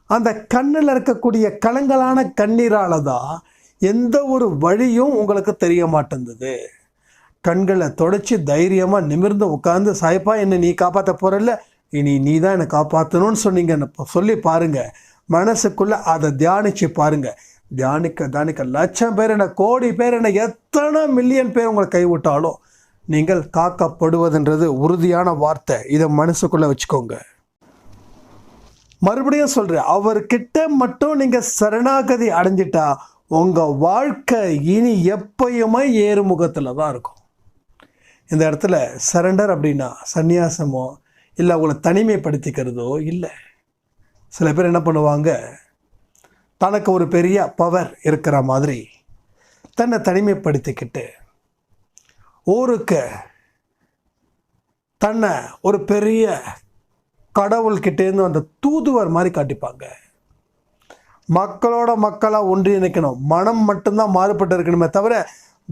அந்த கண்ணில் இருக்கக்கூடிய கலங்கலான கண்ணீரால் தான் எந்த ஒரு வழியும் உங்களுக்கு தெரிய மாட்டேங்குது. கண்களை தொடச்சி தைரியமாக நிமிர்ந்து உட்காந்து, சாய்ப்பா என்னை நீ காப்பாற்ற போகிறல்ல, இனி நீ தான் என்னை காப்பாற்றணும்னு சொல்லி பாருங்கள். மனசுக்குள்ளே அதை தியானித்து பாருங்கள். தியானிக்க லட்சம் பேர் என்ன, கோடி பேர் என்ன, எத்தனை மில்லியன் பேர் உங்களை கைவிட்டாலும் நீங்கள் காக்கப்படுவதுன்றது உறுதியான வார்த்தை. இதை மனசுக்குள்ளே வச்சுக்கோங்க. மறுபடியும் சொல்கிறேன், அவர்கிட்ட மட்டும் நீங்கள் சரணாகதி அடைஞ்சிட்டா உங்கள் வாழ்க்கை இனி எப்பயுமே ஏறுமுகத்தில் தான் இருக்கும். இந்த இடத்துல சரண்டர் அப்படின்னா சந்நியாசமோ இல்லை அவங்கள தனிமைப்படுத்திக்கிறதோ இல்லை. சில பேர் என்ன பண்ணுவாங்க, தனக்கு ஒரு பெரிய பவர் இருக்கிற மாதிரி தன்னை தனிமைப்படுத்திக்கிட்டு ஊருக்கு தன்னை ஒரு பெரிய கடவுள்கிட்டேருந்து அந்த தூதுவர் மாதிரி காட்டிப்பாங்க. மக்களோட மக்களாக ஒன்றிணைக்கணும், மனம் மட்டும்தான் மாறுபட்டு இருக்கணுமே தவிர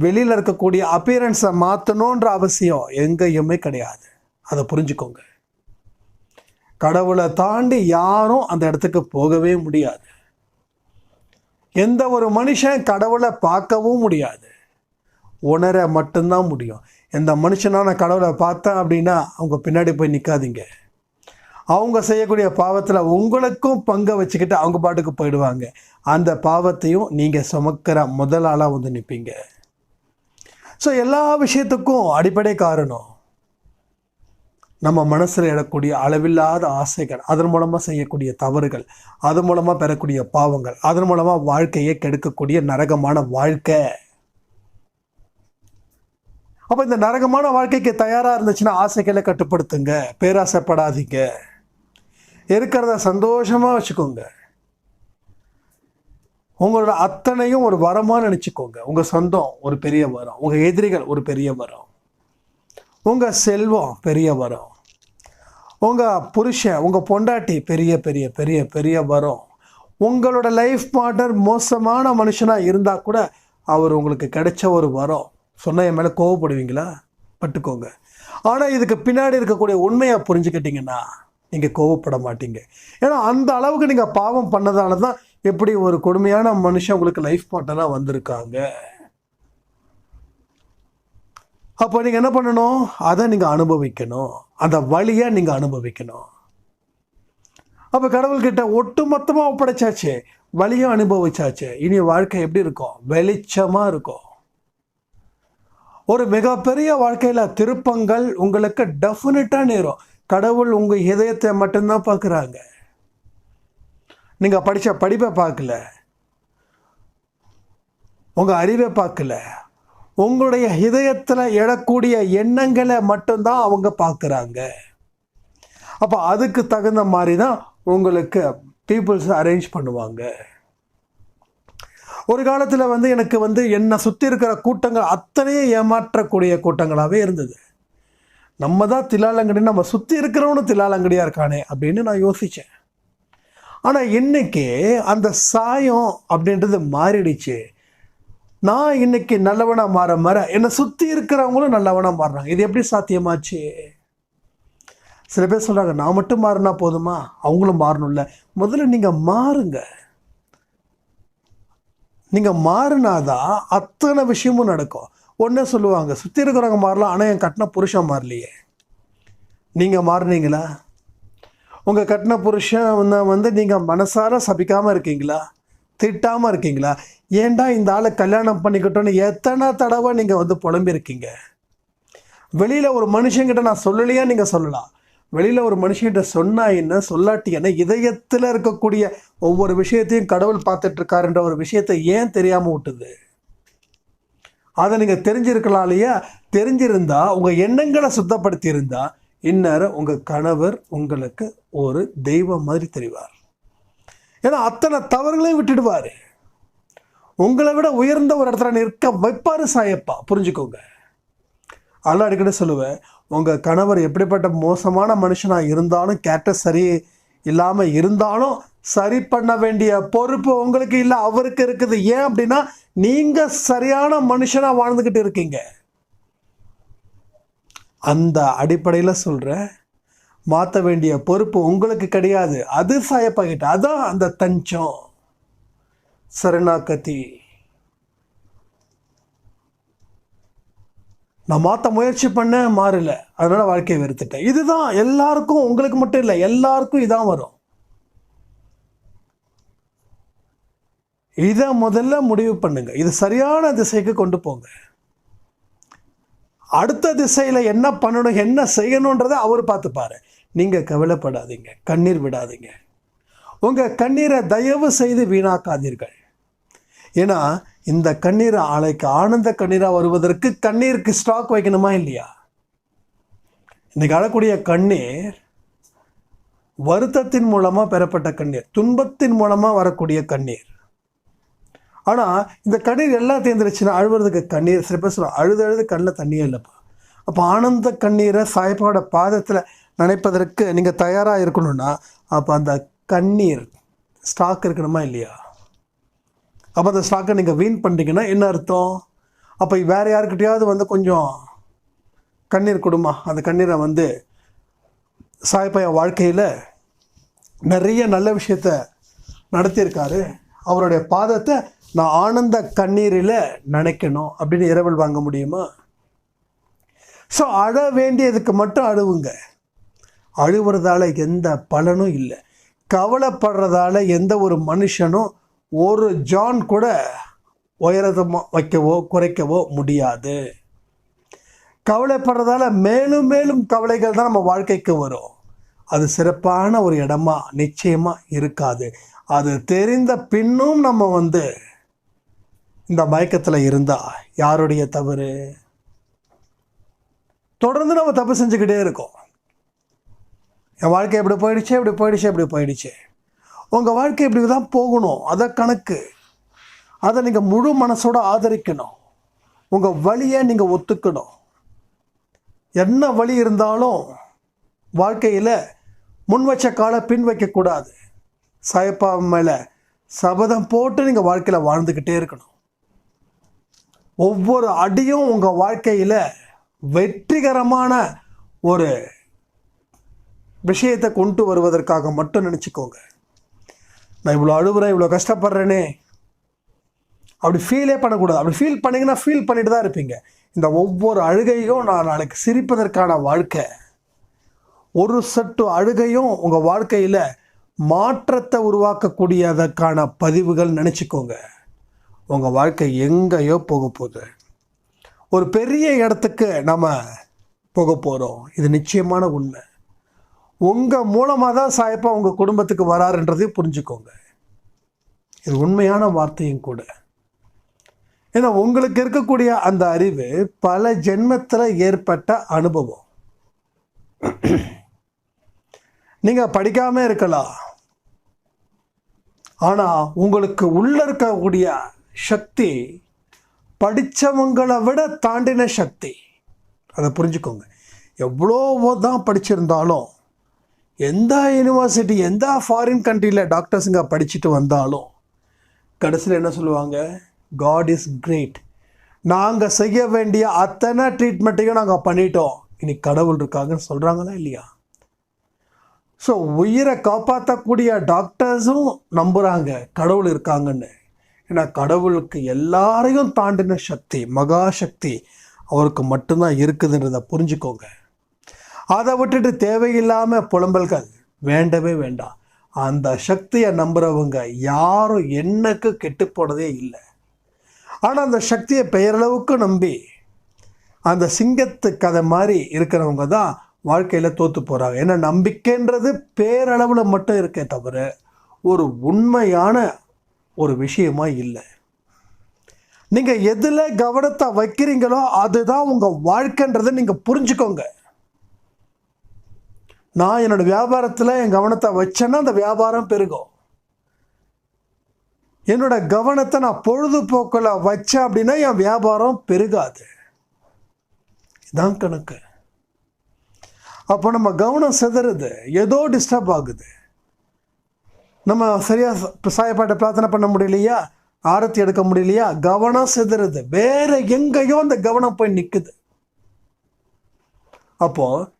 வெளியில் இருக்கக்கூடிய அப்பியரன்ஸை மாற்றணுன்ற அவசியம் எங்கேயுமே கிடையாது. அதை புரிஞ்சுக்கோங்க. கடவுளை தாண்டி யாரும் அந்த இடத்துக்கு போகவே முடியாது. எந்த ஒரு மனுஷன் கடவுளை பார்க்கவும் முடியாது, உணர மட்டும்தான் முடியும். எந்த மனுஷனான கடவுளை பார்த்தேன் அப்படின்னா அவங்க பின்னாடி போய் நிற்காதீங்க. அவங்க செய்யக்கூடிய பாவத்தில் உங்களுக்கும் பங்கை வச்சுக்கிட்டு அவங்க பாட்டுக்கு போயிடுவாங்க. அந்த பாவத்தையும் நீங்கள் சுமக்கிற முதல் ஆளாக வந்து நிற்பீங்க. ஸோ எல்லா விஷயத்துக்கும் அடிப்படை காரணம் நம்ம மனசில் எழக்கூடிய அளவில்லாத ஆசைகள், அதன் மூலமாக செய்யக்கூடிய தவறுகள், அதன் மூலமாக பெறக்கூடிய பாவங்கள், அதன் மூலமாக வாழ்க்கையை கெடுக்கக்கூடிய நரகமான வாழ்க்கை. அப்போ இந்த நரகமான வாழ்க்கைக்கு தயாராக இருந்துச்சுன்னா ஆசைகளை கட்டுப்படுத்துங்க, பேராசைப்படாதீங்க, இருக்கிறத சந்தோஷமாக வச்சுக்கோங்க. உங்களோட அத்தனையும் ஒரு வரமாக நினச்சிக்கோங்க. உங்கள் சொந்தம் ஒரு பெரிய வரம், உங்கள் எதிரிகள் ஒரு பெரிய வரம், உங்கள் செல்வம் பெரிய வரம், உங்கள் புருஷன் உங்கள் பொண்டாட்டி பெரிய பெரிய பெரிய பெரிய வரம். உங்களோட லைஃப் பார்ட்னர் மோசமான மனுஷனாக இருந்தால் கூட அவர் உங்களுக்கு கிடைச்ச ஒரு வரம். சொன்னால் என் மேலே கோவப்படுவீங்களா? பட்டுக்கோங்க. ஆனால் இதுக்கு பின்னாடி இருக்கக்கூடிய உண்மையை புரிஞ்சுக்கிட்டிங்கன்னா நீங்கள் கோவப்பட மாட்டீங்க. ஏன்னா அந்த அளவுக்கு நீங்கள் பாவம் பண்ணதால தான் எப்படி ஒரு கொடுமையான மனுஷன் உங்களுக்கு லைஃப் பார்ட்னராக வந்திருக்காங்க. அப்போ நீங்கள் என்ன பண்ணணும்? அதை நீங்கள் அனுபவிக்கணும், அந்த வழியை நீங்கள் அனுபவிக்கணும். அப்போ கடவுள்கிட்ட ஒட்டு மொத்தமாக ஒப்படைச்சாச்சு, வழியும் அனுபவிச்சாச்சு. இனி வாழ்க்கை எப்படி இருக்கும்? வெளிச்சமாக இருக்கும். ஒரு மிகப்பெரிய வாழ்க்கையில் திருப்பங்கள் உங்களுக்கு டெஃபினட்டாக நேரும். கடவுள் உங்கள் இதயத்தை மட்டும்தான் பார்க்குறாங்க. நீங்கள் படித்த படிப்பை பார்க்கல, உங்கள் அறிவை பார்க்கல, உங்களுடைய இதயத்தில் எழக்கூடிய எண்ணங்களை மட்டும்தான் அவங்க பார்க்குறாங்க. அப்போ அதுக்கு தகுந்த மாதிரி தான் உங்களுக்கு பீப்புள்ஸ் அரேஞ்ச் பண்ணுவாங்க. ஒரு காலத்தில் எனக்கு என்னை சுற்றி இருக்கிற கூட்டங்கள் அத்தனையும் ஏமாற்றக்கூடிய கூட்டங்களாகவே இருந்தது. நம்ம தான் தில்லாலங்கடி, நம்ம சுற்றி இருக்கிறவனும் தில்லாலங்கடியாக இருக்கானே அப்படின்னு நான் யோசித்தேன். ஆனால் இன்னைக்கு அந்த சாயம் அப்படின்றது மாறிடுச்சு. நான் இன்னைக்கு நல்லவனாக மாற என்னை சுற்றி இருக்கிறவங்களும் நல்லவனாக மாறுறாங்க. இது எப்படி சாத்தியமாச்சு? சில பேர் சொல்கிறாங்க, நான் மட்டும் மாறினா போதுமா, அவங்களும் மாறணும்ல. முதல்ல நீங்கள் மாறுங்க. நீங்கள் மாறினாதான் அத்தனை விஷயமும் நடக்கும். ஒன்றே சொல்லுவாங்க, சுற்றி இருக்கிறவங்க மாறலாம், ஆனால் என் கட்டின புருஷன் மாறலையே. நீங்கள் மாறினீங்களா? உங்கள் கட்டின புருஷன் நீங்கள் மனசார சபிக்காமல் இருக்கீங்களா? திட்டாமல் இருக்கீங்களா? ஏன்டா இந்த ஆளை கல்யாணம் பண்ணிக்கிட்டோன்னு எத்தனை தடவை நீங்கள் புலம்பிருக்கீங்க? வெளியில் ஒரு மனுஷங்கிட்ட நான் சொல்லலையா, நீங்கள் சொல்லலாம். வெளியில் ஒரு மனுஷங்கிட்ட சொன்னா என்ன, சொல்லாட்டி என்ன, இதயத்தில் இருக்கக்கூடிய ஒவ்வொரு விஷயத்தையும் கடவுள் பார்த்துட்ருக்காருன்ற ஒரு விஷயத்தை ஏன் தெரியாமல் விட்டுது? அதை நீங்கள் தெரிஞ்சிருக்கலாம் இல்லையா? தெரிஞ்சிருந்தா, உங்கள் எண்ணங்களை சுத்தப்படுத்தி இருந்தா, இந்நேரம் உங்கள் கணவர் உங்களுக்கு ஒரு தெய்வம் மாதிரி தெரிவார். ஏன்னா அத்தனை தவறுகளையும் விட்டுடுவார். உங்களை விட உயர்ந்த ஒரு இடத்துல நிற்க வைப்பார் சாயப்பா. புரிஞ்சுக்கோங்க. அதெல்லாம் அடிக்கடி சொல்லுவேன், உங்கள் கணவர் எப்படிப்பட்ட மோசமான மனுஷனாக இருந்தாலும், கேரக்டர் சரி இல்லாமல் இருந்தாலும், சரி பண்ண வேண்டிய பொறுப்பு உங்களுக்கு இல்லை, அவருக்கு இருக்குது. ஏன் அப்படின்னா, நீங்கள் சரியான மனுஷனாக வாழ்ந்துக்கிட்டு இருக்கீங்க. அந்த அடிப்படையில் சொல்கிறேன், மாற்ற வேண்டிய பொறுப்பு உங்களுக்கு கிடையாது, அது சாயப்பா கிட்ட. அதான் அந்த தஞ்சம், சரணாகதி. நான் மாற்ற முயற்சி பண்ண மாறல, அதனால வாழ்க்கையை வெறுத்துட்டேன். இதுதான் எல்லாருக்கும், உங்களுக்கு மட்டும் இல்லை, எல்லாருக்கும் இதான் வரும். இதை முதல்ல முடிவு பண்ணுங்க. இது சரியான திசைக்கு கொண்டு போங்க. அடுத்த திசையில் என்ன பண்ணணும், என்ன செய்யணுன்றதை அவர் பார்த்துப்பாரு. நீங்கள் கவலைப்படாதீங்க, கண்ணீர் விடாதீங்க. உங்கள் கண்ணீரை தயவு செய்து வீணாக்காதீர்கள். ஏன்னா இந்த கண்ணீரை ஆலைக்கு ஆனந்த கண்ணீராக வருவதற்கு கண்ணீருக்கு ஸ்டாக் வைக்கணுமா இல்லையா? இன்னைக்கு அழக்கூடிய கண்ணீர் வருத்தத்தின் மூலமாக பெறப்பட்ட கண்ணீர், துன்பத்தின் மூலமாக வரக்கூடிய கண்ணீர். ஆனால் இந்த கண்ணீர் எல்லாம் தேர்ந்துருச்சுன்னா அழுவதுக்கு கண்ணீர். சில பேர் சொல்ல, அழுது கண்ணில் தண்ணியே இல்லைப்பா. அப்போ ஆனந்த கண்ணீரை சாயப்பாவோட பாதத்தில் நினைப்பதற்கு நீங்கள் தயாராக இருக்கணும்னா, அப்போ அந்த கண்ணீர் ஸ்டாக் இருக்கணுமா இல்லையா? அப்போ அந்த ஸ்டாக்கை நீங்கள் வீண் பண்ணிட்டீங்கன்னா என்ன அர்த்தம்? அப்போ வேறு யாருக்கிட்டையாவது கொஞ்சம் கண்ணீர் கொடுமா. அந்த கண்ணீரை சாயப்பாய வாழ்க்கையில் நிறைய நல்ல விஷயத்த நடத்தியிருக்காரு. அவருடைய பாதத்தை நான் ஆனந்த கண்ணீரில் நினைக்கணும் அப்படின்னு இரவல் வாங்க முடியுமா? ஸோ அழ வேண்டியதுக்கு மட்டும் அழுவுங்க. அழுவுறதால எந்த பலனும் இல்லை. கவலைப்படுறதால எந்த ஒரு மனுஷனும் ஒரு ஜான் கூட உயரத்தை வைக்கவோ குறைக்கவோ முடியாது. கவலைப்படுறதால மேலும் மேலும் கவலைகள் தான் நம்ம வாழ்க்கைக்கு வரும். அது சிறப்பான ஒரு இடமா நிச்சயமாக இருக்காது. அது தெரிந்த பின்னும் நம்ம இந்த மயக்கத்தில் இருந்தால் யாருடைய தவறு? தொடர்ந்து நம்ம தப்பு செஞ்சுக்கிட்டே இருக்கோம். என் வாழ்க்கை எப்படி போயிடுச்சு, எப்படி போயிடுச்சு, எப்படி போயிடுச்சு. உங்கள் வாழ்க்கை இப்படி தான் போகணும், அதை கணக்கு. அதை நீங்கள் முழு மனசோடு ஆதரிக்கணும். உங்கள் வழியை நீங்கள் ஒத்துக்கணும். என்ன வழி இருந்தாலும் வாழ்க்கையில் முன் வச்ச காலை பின் வைக்கக்கூடாது. சாயப்பா மேலே சபதம் போட்டு நீங்கள் வாழ்க்கையில் வாழ்ந்துக்கிட்டே இருக்கணும். ஒவ்வொரு அடியும் உங்கள் வாழ்க்கையில் வெற்றிகரமான ஒரு விஷயத்தை கொண்டு வருவதற்காக மட்டும் நினச்சிக்கோங்க. நான் இவ்வளோ அழுகுறேன், இவ்வளோ கஷ்டப்படுறேனே அப்படி ஃபீலே பண்ணக்கூடாது. அப்படி ஃபீல் பண்ணிங்கன்னா ஃபீல் பண்ணிட்டு தான் இருப்பீங்க. இந்த ஒவ்வொரு அழுகையும் நான் நாளைக்கு சிரிப்பதற்கான வாழ்க்கை. ஒரு சட்டு அழுகையும் உங்கள் வாழ்க்கையில் மாற்றத்தை உருவாக்கக்கூடியதற்கான பதிவுகள் நினச்சிக்கோங்க. உங்கள் வாழ்க்கை எங்கேயோ போக போகுது. ஒரு பெரிய இடத்துக்கு நம்ம போக போகிறோம். இது நிச்சயமான உண்மை. உங்கள் மூலமாக தான் சாயப்பா உங்கள் குடும்பத்துக்கு வராருன்றதையும் புரிஞ்சுக்கோங்க. இது உண்மையான வார்த்தையும் கூட. ஏன்னா உங்களுக்கு இருக்கக்கூடிய அந்த அறிவு பல ஜென்மத்தில் ஏற்பட்ட அனுபவம். நீங்கள் படிக்காமல் இருக்கலாம், ஆனால் உங்களுக்கு உள்ள இருக்கக்கூடிய சக்தி படித்தவங்களை விட தாண்டின சக்தி. அதை புரிஞ்சுக்கோங்க. எவ்வளோ தான் படிச்சிருந்தாலும், எந்த யூனிவர்சிட்டி, எந்த ஃபாரின் கண்ட்ரியில் டாக்டர்ஸுங்க படிச்சுட்டு வந்தாலும் கடைசியில் என்ன சொல்லுவாங்க? God is great. நாங்கள் செய்ய வேண்டிய அத்தனை ட்ரீட்மெண்ட்டையும் நாங்கள் பண்ணிட்டோம், இனி கடவுள் இருக்காங்கன்னு சொல்கிறாங்களா இல்லையா? ஸோ உயிரை காப்பாற்றக்கூடிய டாக்டர்ஸும் நம்புகிறாங்க கடவுள் இருக்காங்கன்னு. ஏன்னா கடவுளுக்கு எல்லாரையும் தாண்டின சக்தி, மகா சக்தி அவருக்கு மட்டும்தான் இருக்குதுன்றதை புரிஞ்சுக்கோங்க. அதை விட்டுட்டு தேவையில்லாமல் புலம்பல்கள் வேண்டவே வேண்டாம். அந்த சக்தியை நம்புகிறவங்க யாரும் என்னக்கு கெட்டு போனதே இல்லை. ஆனால் அந்த சக்தியை பெயரளவுக்கு நம்பி அந்த சிங்கத்து கதை மாதிரி இருக்கிறவங்க தான் வாழ்க்கையில் தோற்று போகிறாங்க. ஏன்னா நம்பிக்கைன்றது பேரளவில் மட்டும் இருக்கே தவிர ஒரு உண்மையான ஒரு விஷயமா இல்லை. நீங்கள் எதில் கவனத்தை வைக்கிறீங்களோ அதுதான் உங்கள் வாழ்க்கைன்றதை நீங்கள் புரிஞ்சுக்கோங்க. நான் என்னோடய வியாபாரத்தில் என் கவனத்தை வச்சேன்னா அந்த வியாபாரம் பெருகும். என்னோடய கவனத்தை நான் பொழுதுபோக்கில் வச்சேன் அப்படின்னா என் வியாபாரம் பெருகாது. இதான் கணக்கு. அப்போ நம்ம கவனம் சிதறுது, ஏதோ டிஸ்டர்ப் ஆகுது. நம்ம சரியாக சாயப்பாட்டை பிரார்த்தனை பண்ண முடியலையா, ஆரத்தி எடுக்க முடியலையா, கவனம் சிதறுது, வேற எங்கேயோ அந்த கவனம் போய் நிற்குது. அப்போது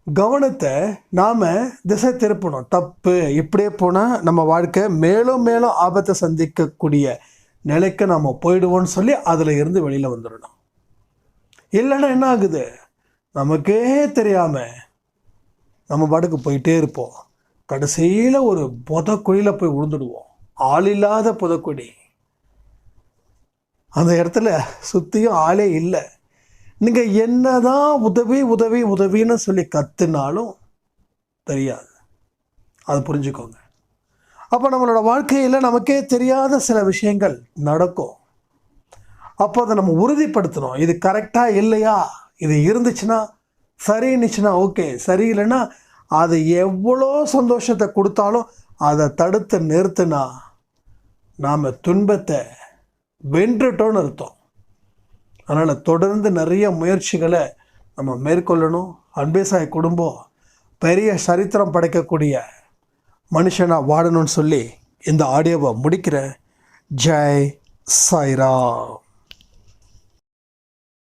கவனத்தை நாம் திசை திருப்பணும். தப்பு, இப்படியே போனால் நம்ம வாழ்க்கை மேலும் மேலும் ஆபத்தை சந்திக்கக்கூடிய நிலைக்கு நாம் போயிடுவோம்னு சொல்லி அதில் இருந்து வெளியில் வந்துடணும். இல்லைன்னா என்ன ஆகுது? நமக்கே தெரியாமல் நம்ம பாட்டுக்கு போயிட்டே இருப்போம். கடைசியில் ஒரு புதக்குழியில் போய் விழுந்துடுவோம். ஆள் இல்லாத புதக்குழி. அந்த இடத்துல சுற்றியும் ஆளே இல்லை. நீங்கள் என்னதான் உதவி உதவி உதவின்னு சொல்லி கற்றுனாலும் தெரியாது. அது புரிஞ்சுக்கோங்க. அப்போ நம்மளோட வாழ்க்கையில் நமக்கே தெரியாத சில விஷயங்கள் நடக்கும். அப்போ அதை நம்ம உறுதிப்படுத்தணும். இது கரெக்டாக இல்லையா, இது இருந்துச்சுன்னா சரின்னுச்சுன்னா ஓகே, சரியில்லைன்னா அது எவ்வளோ சந்தோஷத்தை கொடுத்தாலும் அதை தடுத்து நிறுத்தினா நாம் துன்பத்தை வென்றுட்டோன்னு அர்த்தம். அதனால் தொடர்ந்து நிறைய முயற்சிகளை நம்ம மேற்கொள்ளணும். அன்பேசாய் குடும்பம் பெரிய சரித்திரம் படைக்கக்கூடிய மனுஷனாக வாழணும்னு சொல்லி இந்த ஆடியோவை முடிக்கிறேன். ஜெய் சாய்ராம்.